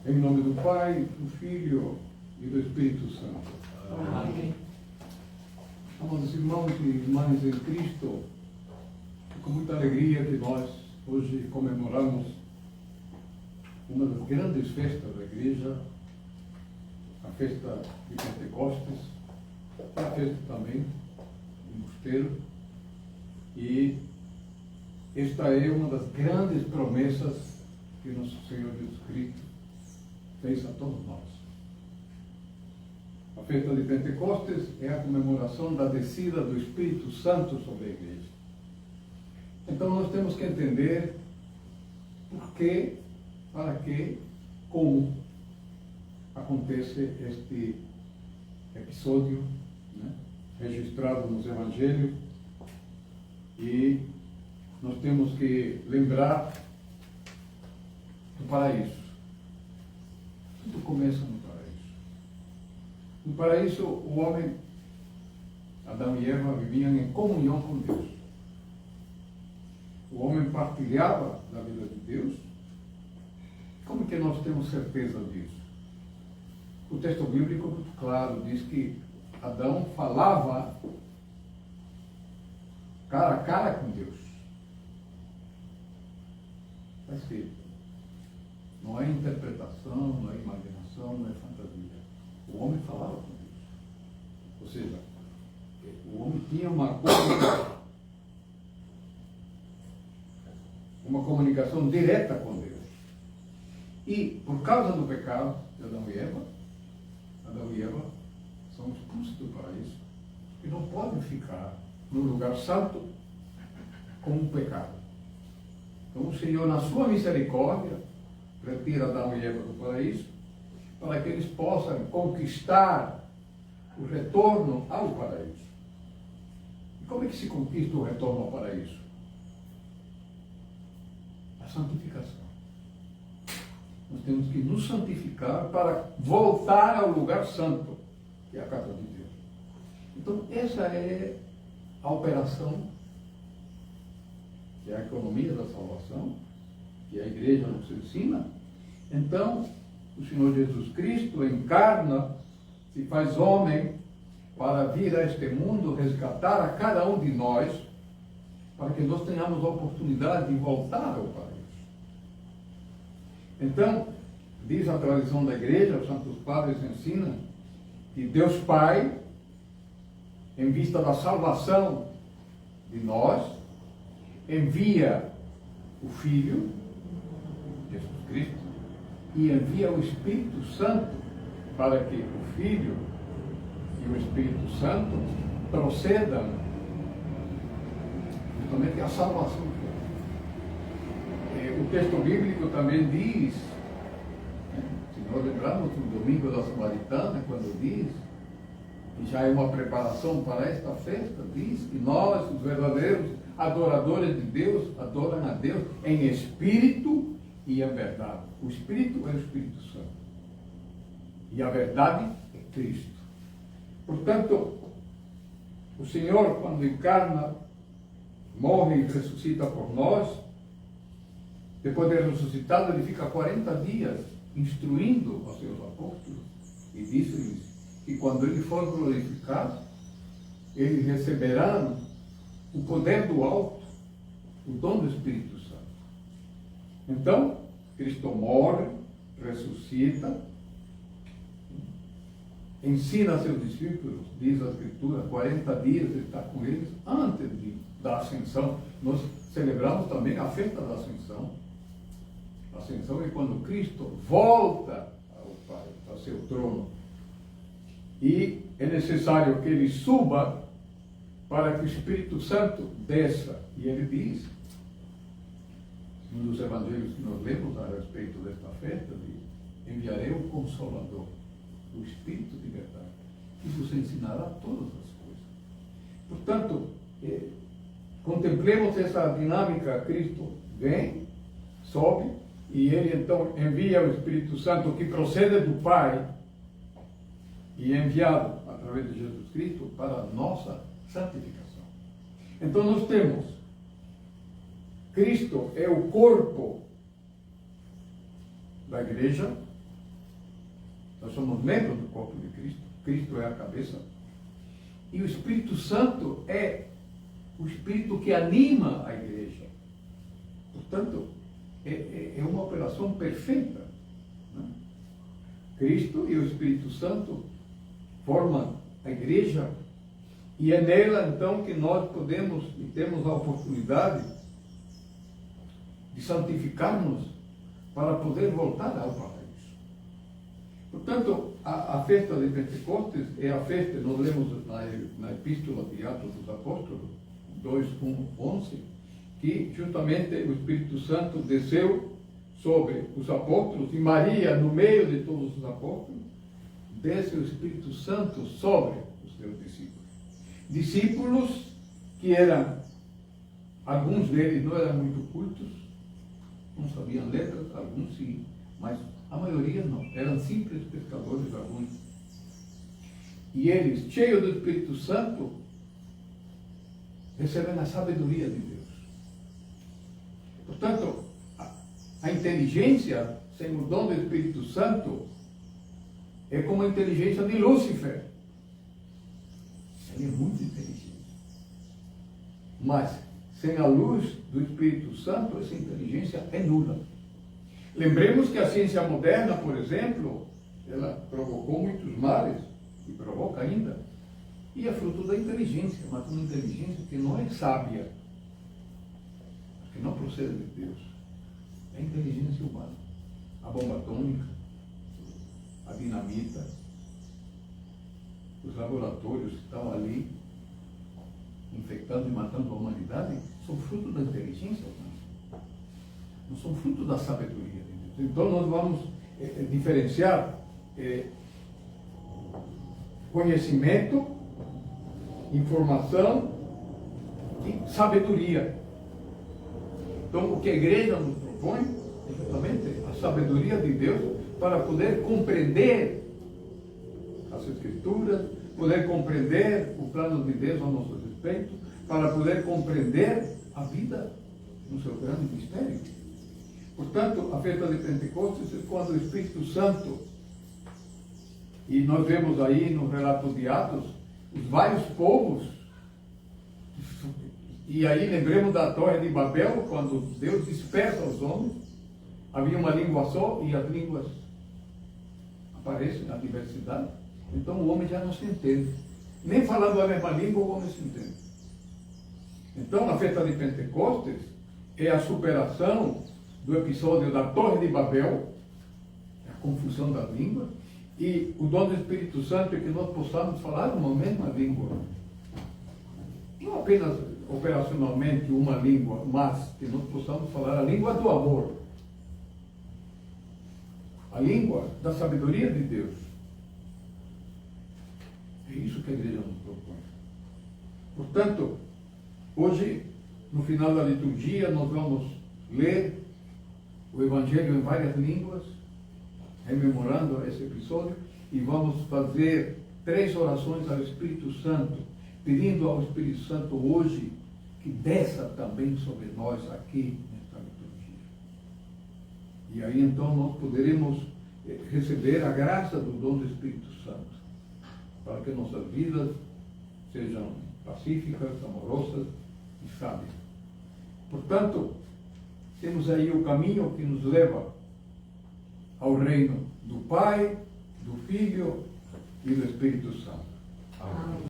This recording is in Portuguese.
Em nome do Pai, do Filho e do Espírito Santo. Amém. Amados irmãos e irmãs em Cristo, é com muita alegria que nós hoje comemoramos uma das grandes festas da Igreja, a festa de Pentecostes, é a festa também do mosteiro, e esta é uma das grandes promessas que nosso Senhor Jesus Cristo fez a todos nós. A festa de Pentecostes é a comemoração da descida do Espírito Santo sobre a Igreja. Então nós temos que entender por que, para que, como acontece este episódio, né, registrado nos Evangelhos, e nós temos que lembrar do paraíso. Tudo começa no paraíso. No paraíso, o homem, Adão e Eva, viviam em comunhão com Deus. O homem partilhava da vida de Deus. Como que nós temos certeza disso? O texto bíblico, muito claro, diz que Adão falava cara a cara com Deus. Está escrito. Não é interpretação, não é imaginação, não é fantasia. O homem falava com Deus. Ou seja, o homem tinha uma comunicação direta com Deus. E, por causa do pecado de Adão e Eva são expulsos do paraíso e não podem ficar no lugar santo com o pecado. Então, o Senhor, na sua misericórdia, retira Adão e Eva do paraíso para que eles possam conquistar o retorno ao paraíso. E como é que se conquista o retorno ao paraíso? A santificação. Nós temos que nos santificar para voltar ao lugar santo, que é a casa de Deus. Então, essa é a operação, que é a economia da salvação, que a igreja nos ensina. Então, o Senhor Jesus Cristo encarna, se faz homem, para vir a este mundo resgatar a cada um de nós, para que nós tenhamos a oportunidade de voltar ao paraíso. Então, diz a tradição da igreja, os santos padres ensinam, que Deus Pai, em vista da salvação de nós, envia o Filho, Jesus Cristo, e envia o Espírito Santo para que o Filho e o Espírito Santo procedam justamente à salvação. O texto bíblico também diz, se nós lembrarmos do domingo da Samaritana, quando diz que já é uma preparação para esta festa, diz que nós, os verdadeiros adoradores de Deus, adoram a Deus em espírito e em verdade. O Espírito é o Espírito Santo. E a verdade é Cristo. Portanto, o Senhor, quando encarna, morre e ressuscita por nós, depois de ressuscitado, ele fica 40 dias instruindo os seus apóstolos e disse-lhes que quando ele for glorificado, eles receberão o poder do alto, o dom do Espírito Santo. Então, Cristo morre, ressuscita, ensina a seus discípulos, diz a Escritura, 40 dias ele está com eles antes da ascensão. Nós celebramos também a festa da ascensão. A ascensão é quando Cristo volta ao Pai, ao seu trono. E é necessário que ele suba para que o Espírito Santo desça. E ele diz, num dos evangelhos que nós lemos a respeito desta festa, diz, enviarei o Consolador, o Espírito de verdade, que vos ensinará todas as coisas. Portanto, contemplemos essa dinâmica. Cristo vem, sobe, e ele então envia o Espírito Santo que procede do Pai e é enviado através de Jesus Cristo para a nossa santificação. Então nós temos Cristo é o corpo da igreja, Nós somos membros do corpo de Cristo. Cristo é a cabeça. E o Espírito Santo é o Espírito que anima a igreja. Portanto, é uma operação perfeita, né? Cristo e o Espírito Santo formam a igreja, e é nela então que nós podemos e temos a oportunidade de santificar-nos para poder voltar ao paraíso. Portanto, a festa de Pentecostes é a festa, nós lemos na Epístola de Atos dos Apóstolos 2:11, que justamente o Espírito Santo desceu sobre os apóstolos, e Maria, no meio de todos os apóstolos, desce o Espírito Santo sobre os seus discípulos. Discípulos que eram, alguns deles não eram muito cultos, não sabiam letras, alguns sim, mas a maioria não, eram simples pescadores, alguns. E eles, cheios do Espírito Santo, recebem a sabedoria de Deus. Portanto, a inteligência sem o dom do Espírito Santo é como a inteligência de Lúcifer. Ele é muito inteligente. Mas, sem a luz do Espírito Santo, essa inteligência é nula. Lembremos que a ciência moderna, por exemplo, ela provocou muitos males, e provoca ainda, e é fruto da inteligência, mas uma inteligência que não é sábia, que não procede de Deus. É a inteligência humana. A bomba atômica, a dinamita, os laboratórios que estão ali infectando e matando a humanidade são fruto da inteligência humana. Não são fruto da sabedoria de Deus. Então nós vamos diferenciar conhecimento, informação e sabedoria. Então, o que a igreja nos propõe é justamente a sabedoria de Deus para poder compreender as Escrituras, poder compreender o plano de Deus a nosso respeito, para poder compreender a vida no seu grande mistério. Portanto, a festa de Pentecostes é quando o Espírito Santo, e nós vemos aí no relato de Atos, os vários povos. E aí lembremos da Torre de Babel, quando Deus dispersa os homens, havia uma língua só e as línguas aparecem na diversidade. Então o homem já não se entende. Nem falando a mesma língua o homem se entende. Então a festa de Pentecostes é a superação do episódio da Torre de Babel, a confusão das línguas, e o dom do Espírito Santo é que nós possamos falar uma mesma língua. Não apenas operacionalmente uma língua, mas que nós possamos falar a língua do amor, a língua da sabedoria de Deus. É isso que a igreja nos propõe. Portanto, hoje, no final da liturgia, nós vamos ler o Evangelho em várias línguas, rememorando esse episódio, e vamos fazer 3 orações ao Espírito Santo, pedindo ao Espírito Santo hoje que desça também sobre nós aqui nesta liturgia. E aí então nós poderemos receber a graça do dom do Espírito Santo, para que nossas vidas sejam pacíficas, amorosas e sábias. Portanto, temos aí o caminho que nos leva ao reino do Pai, do Filho e do Espírito Santo. Amém.